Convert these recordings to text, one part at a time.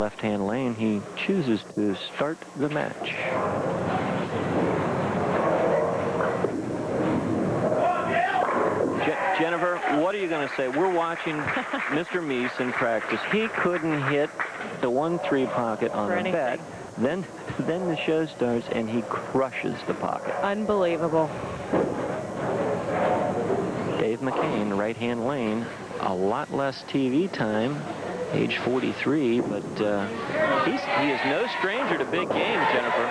left-hand lane, he chooses to start the match. Jennifer, what are you going to say? We're watching Mr. Meece in practice. He couldn't hit the 1-3 pocket on the bat. Then the show starts, and he crushes the pocket. Unbelievable. Dave McCann, right-hand lane, a lot less TV time, age 43, but he is no stranger to big games, Jennifer.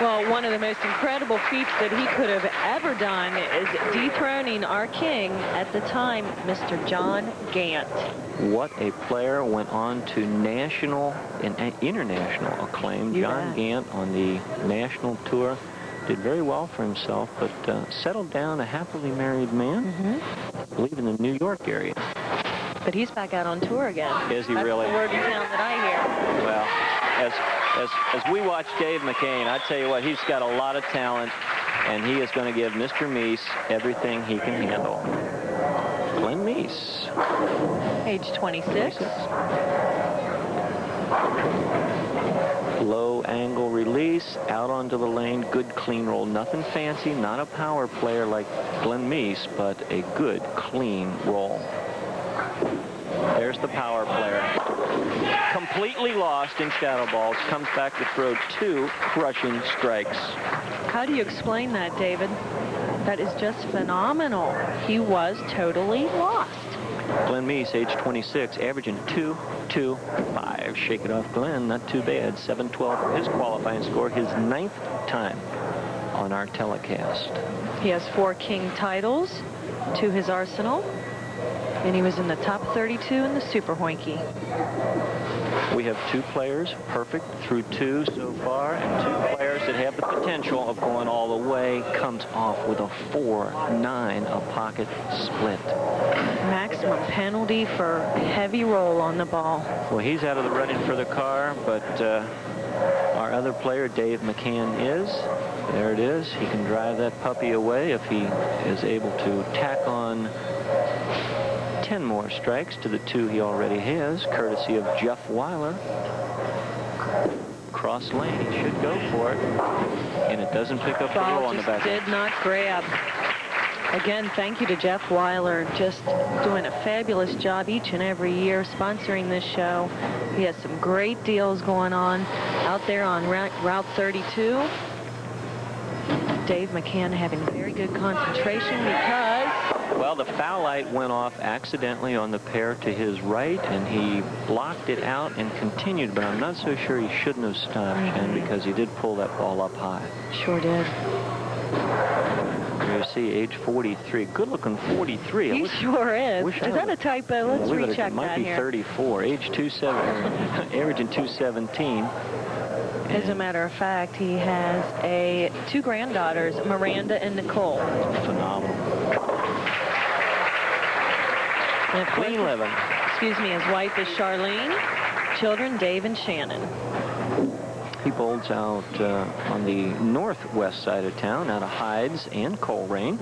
Well, one of the most incredible feats that he could have ever done is dethroning our king at the time, Mr. John Gant. What a player. Went on to national and international acclaim. John Gant on the national tour did very well for himself, but settled down a happily married man, I believe in the New York area. But he's back out on tour again. Is he really? That's the word in town that I hear. Well, as we watch Dave McCann, I tell you what, he's got a lot of talent, and he is going to give Mr. Meece everything he can handle. Glen Meece. Age 26. Low angle release, out onto the lane, good clean roll. Nothing fancy, not a power player like Glen Meece, but a good clean roll. There's the power player. Completely lost in shadow balls, comes back to throw 2 crushing strikes. How do you explain that, David? That is just phenomenal. He was totally lost. Glen Meece, age 26, averaging 2.25. Shake it off, Glen. Not too bad. 7-12 for his qualifying score, his 9th time on our telecast. He has 4 king titles to his arsenal, and he was in the top 32 in the Super Hoinky. We have 2 players perfect through 2 so far, and 2 players that have the potential of going all the way. Comes off with a 4-9, a pocket split. Maximum penalty for heavy roll on the ball. Well, he's out of the running for the car, but our other player, Dave McCann, is. There it is. He can drive that puppy away if he is able to tack on 10 more strikes to the 2 he already has, courtesy of Jeff Weiler. Cross lane, he should go for it, and it doesn't pick up the roll on the back. Did not grab. Again, thank you to Jeff Weiler, just doing a fabulous job each and every year sponsoring this show. He has some great deals going on out there on Route 32. Dave McCann having very good concentration because... Well, the foul light went off accidentally on the pair to his right, and he blocked it out and continued, but I'm not so sure he shouldn't have stopped, Jen, because he did pull that ball up high. Sure did. You see, age 43. Good-looking 43. He sure is. Is that a typo? Let's recheck that here. It might be 34. Age 217, averaging 217. As a matter of fact, he has 2 granddaughters, Miranda and Nicole. Phenomenal. And clean living. Excuse me, his wife is Charlene, children Dave and Shannon. He bowls out on the northwest side of town, out of Hides and Coleraine.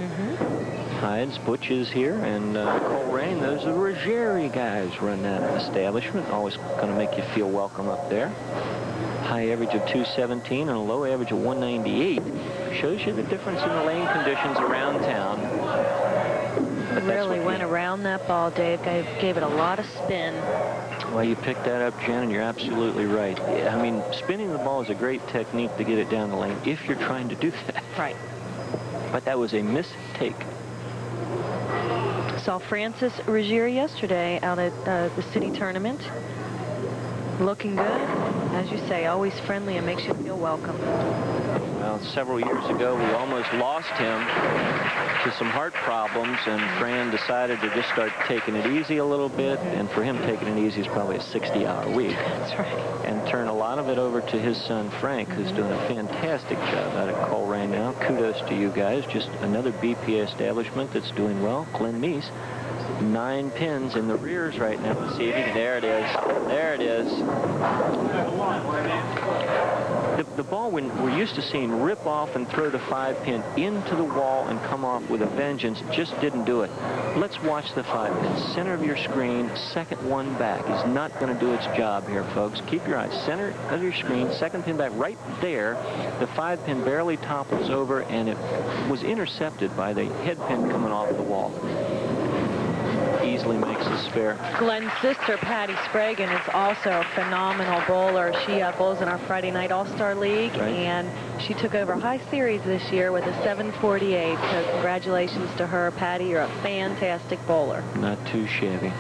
Hides, Butch is here, and Coleraine, those are the Ruggieri guys run that establishment. Always going to make you feel welcome up there. High average of 217 and a low average of 198. Shows you the difference in the lane conditions around town. But really went around that ball, Dave. Gave it a lot of spin. Well, you picked that up, Jen, and you're absolutely right. I mean, spinning the ball is a great technique to get it down the lane if you're trying to do that. Right. But that was a mistake. Saw Francis Ruggieri yesterday out at the city tournament. Looking good. As you say, always friendly and makes you feel welcome. Well, several years ago, we almost lost him to some heart problems, and Fran decided to just start taking it easy a little bit, and for him, taking it easy is probably a 60-hour week. That's right. And turn a lot of it over to his son, Frank, who's doing a fantastic job out at Coleraine now. Kudos to you guys. Just another BPA establishment that's doing well. Glen Meece. 9 pins in the rears right now. Let's see if he can. There it is. There it is. the ball we're used to seeing rip off and throw the 5-pin into the wall and come off with a vengeance just didn't do it. Let's watch the 5-pin. Center of your screen, second one back is not going to do its job here, folks. Keep your eyes center of your screen, second pin back right there. The 5-pin barely topples over, and it was intercepted by the head pin coming off the wall. Easily makes a spare. Glen's sister, Patty Spragan, is also a phenomenal bowler. She bowls in our Friday Night All-Star League, right. And she took over High Series this year with a 748. So congratulations to her. Patty, you're a fantastic bowler. Not too shabby.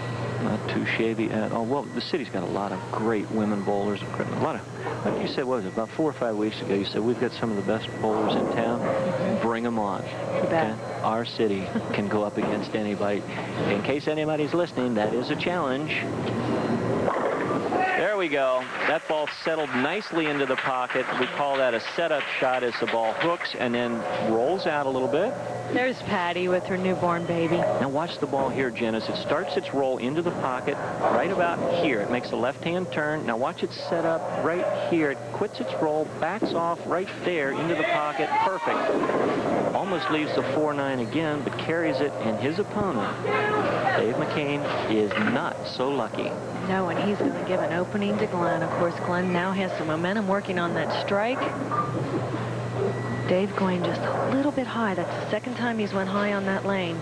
Not too shabby at all. Well, the city's got a lot of great women bowlers. A lot of, like you said, what was it, about 4 or 5 weeks ago, you said we've got some of the best bowlers in town. Bring them on. Okay? Our city can go up against anybody. In case anybody's listening, that is a challenge. There we go. That ball settled nicely into the pocket. We call that a setup shot as the ball hooks and then rolls out a little bit. There's Patty with her newborn baby. Now watch the ball here, Jen, as it starts its roll into the pocket right about here. It makes a left-hand turn. Now watch it set up right here. It quits its roll, backs off right there into the pocket. Perfect. Almost leaves the 4-9 again, but carries it, and his opponent, Dave McCann, is not so lucky. No, and he's going to give an opening to Glen. Of course, Glen now has some momentum working on that strike. Dave going just a little bit high. That's the second time he's went high on that lane.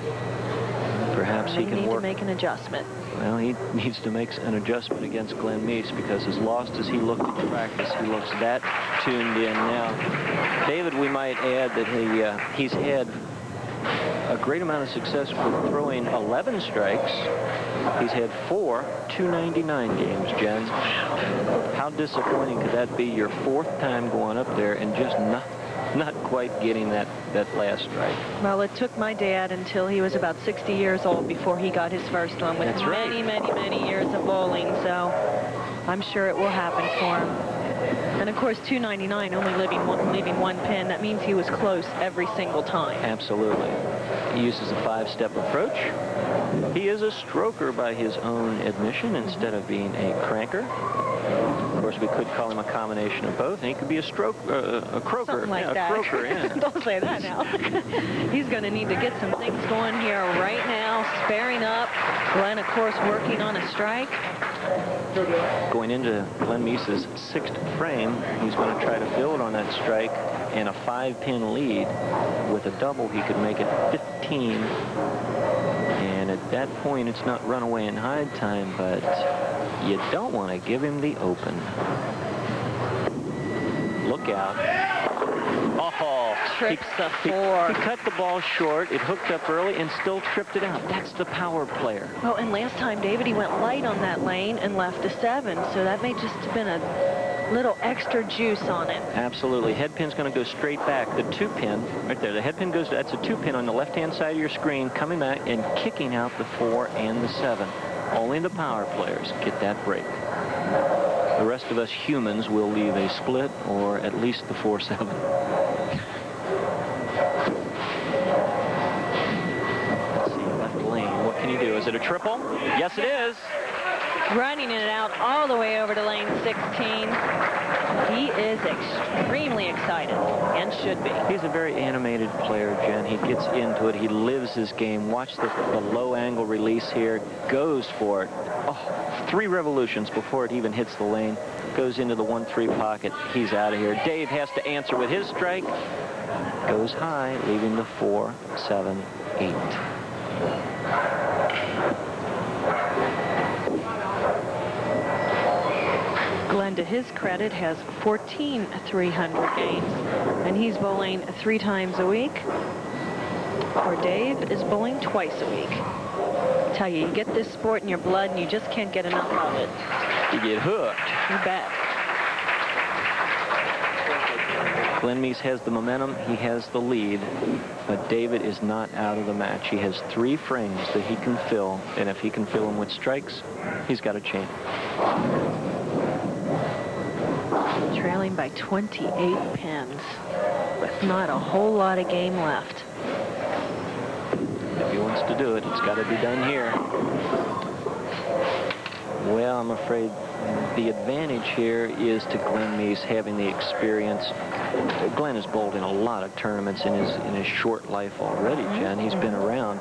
Perhaps he can need work. to make an adjustment. Well, he needs to make an adjustment against Glen Meece, because as lost as he looked at practice, he looks that tuned in now. David, we might add that he's had a great amount of success with throwing 11 strikes. He's had 4 299 games, Jen. How disappointing could that be? Your 4th time going up there and just not quite getting that last strike. Well, it took my dad until he was about 60 years old before he got his first one, with That's right. many years of bowling. So I'm sure it will happen for him. And of course, 299, only leaving one pin. That means he was close every single time. Absolutely. He uses a 5-step approach. He is a stroker by his own admission instead of being a cranker. Of course, we could call him a combination of both, and he could be a croaker. Something like that. A croaker, yeah. Don't say that now. He's going to need to get some things going here right now, sparing up. Glen, of course, working on a strike. Going into Glen Meece's 6th frame, he's going to try to build on that strike and a 5-pin lead. With a double, he could make it 15. And at that point, it's not runaway and hide time, but you don't want to give him the open. Look out. Oh, Trips the 4. He cut the ball short. It hooked up early and still tripped it out. That's the power player. Well, and last time, David, he went light on that lane and left a 7. So that may just have been a little extra juice on it. Absolutely. Head pin's going to go straight back. The 2-pin right there. The head pin goes, that's a 2-pin on the left-hand side of your screen, coming back and kicking out the 4 and the 7. Only the power players get that break. The rest of us humans will leave a split or at least the 4-7. Let's see, left lane. What can you do? Is it a triple? Yes, it is. Running it out all the way over to lane 16. He is extremely excited, and should be. He's a very animated player, Jen. He gets into it. He lives his game. Watch the low angle release here. Goes for it. Oh, 3 revolutions before it even hits the lane. Goes into the 1-3 pocket. He's out of here. Dave has to answer with his strike. Goes high, leaving the 4, 7, 8. Glen, to his credit, has 14 300 games, and he's bowling 3 times a week. Or Dave is bowling twice a week. I tell you, you get this sport in your blood, and you just can't get enough of it. You get hooked. You bet. Glen Meece has the momentum. He has the lead. But David is not out of the match. He has 3 frames that he can fill. And if he can fill them with strikes, he's got a chance. Trailing by 28 pins, with not a whole lot of game left. If he wants to do it, it's got to be done here. Well, I'm afraid the advantage here is to Glen Meece having the experience. Glen has bowled in a lot of tournaments in his short life already, Jen. He's been around.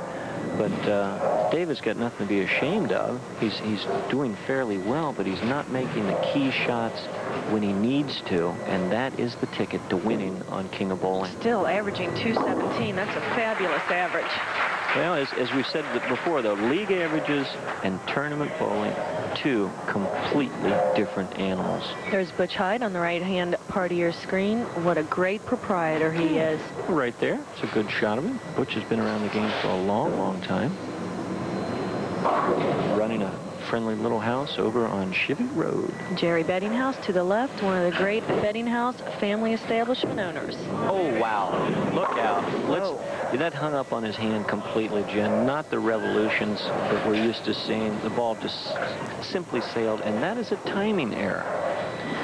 But David's got nothing to be ashamed of. He's doing fairly well, but he's not making the key shots when he needs to, and that is the ticket to winning on King of Bowling. Still averaging 217. That's a fabulous average. Well, as we've said before, though, league averages and tournament bowling, two completely different animals. There's Butch Hyde on the right-hand part of your screen. What a great proprietor he is. Right there. It's a good shot of him. Butch has been around the game for a long, long time. Running a friendly little house over on Chivy Road. Jerry Bettinghouse to the left, one of the great Bettinghouse family establishment owners. Oh, wow. Look out. That hung up on his hand completely, Jen. Not the revolutions that we're used to seeing. The ball just simply sailed, and that is a timing error.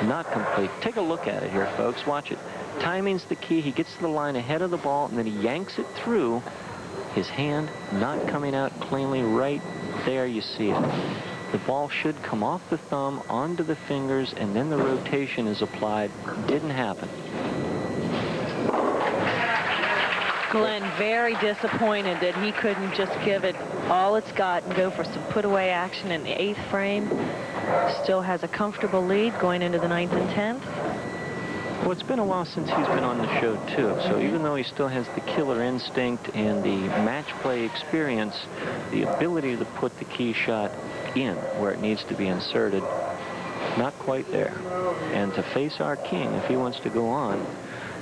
Not complete. Take a look at it here, folks. Watch it. Timing's the key. He gets to the line ahead of the ball, and then he yanks it through. His hand not coming out cleanly. Right there, you see it. The ball should come off the thumb onto the fingers, and then the rotation is applied. Didn't happen. Glen very disappointed that he couldn't just give it all it's got and go for some put-away action in the 8th frame. Still has a comfortable lead going into the 9th and 10th. Well, it's been a while since he's been on the show, too. So even though he still has the killer instinct and the match play experience, the ability to put the key shot in where it needs to be inserted, not quite there. And to face our king, if he wants to go on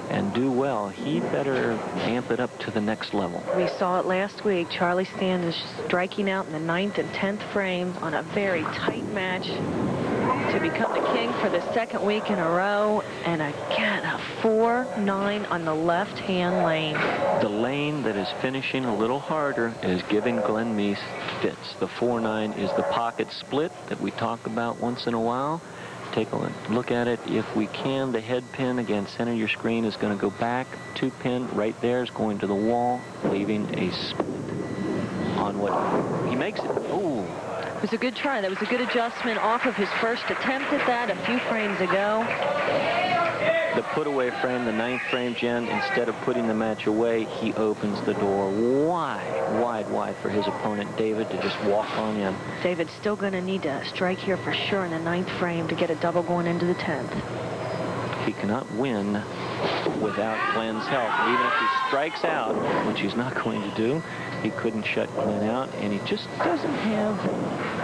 and do well, he better amp it up to the next level. We saw it last week. Charlie Standish striking out in the 9th and 10th frames on a very tight match to become the king for the 2nd week in a row. And again, a 4-9 on the left-hand lane. The lane that is finishing a little harder is giving Glen Meece fits. The 4-9 is the pocket split that we talk about once in a while. Take a look at it if we can. The head pin, again, center of your screen, is going to go back. 2-pin right there is going to the wall, leaving a split on what he makes it. Oh. It was a good try. That was a good adjustment off of his first attempt at that a few frames ago. The put-away frame, the 9th frame, Jen, instead of putting the match away, he opens the door wide for his opponent, David, to just walk on in. David's still going to need to strike here for sure in the 9th frame to get a double going into the 10th. He cannot win without Glen's help. Even if he strikes out, which he's not going to do, he couldn't shut Glen out, and he just doesn't have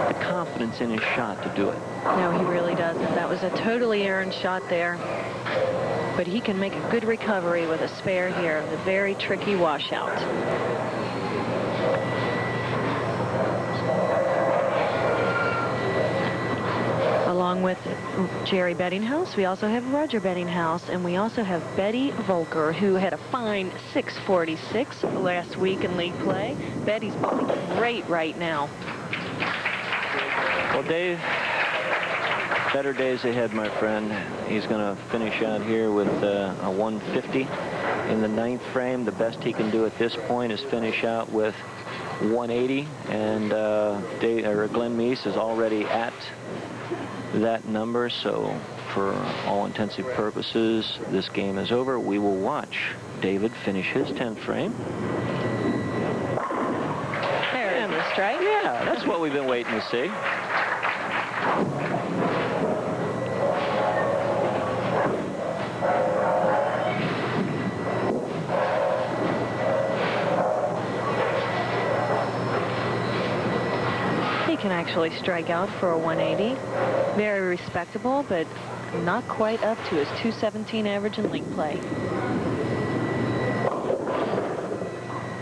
the confidence in his shot to do it. No, he really doesn't. That was a totally earned shot there. But he can make a good recovery with a spare here. The very tricky washout. Along with Jerry Bettinghouse, we also have Roger Bettinghouse, and we also have Betty Volker, who had a fine 646 last week in league play. Betty's bowling great right now. Well, Dave, better days ahead, my friend. He's going to finish out here with a 150 in the 9th frame. The best he can do at this point is finish out with 180, and Glen Meece is already at that number, so for all intensive purposes, this game is over. We will watch David finish his 10th frame. There is the strike. Yeah, that's what we've been waiting to see. Can actually strike out for a 180. Very respectable, but not quite up to his 217 average in league play.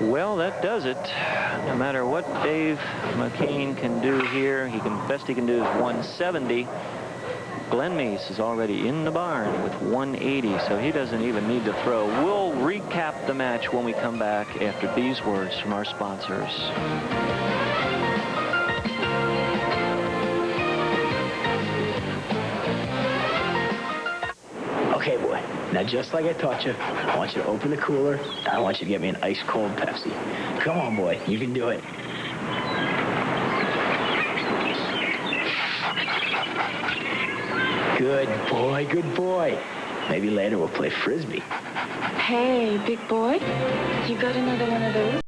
Well, that does it. No matter what Dave McCann can do here, best he can do is 170. Glen Meece is already in the barn with 180, so he doesn't even need to throw. We'll recap the match when we come back after these words from our sponsors. Okay, boy. Now, just like I taught you, I want you to open the cooler, and I want you to get me an ice-cold Pepsi. Come on, boy. You can do it. Good boy, good boy. Maybe later we'll play Frisbee. Hey, big boy, you got another one of those?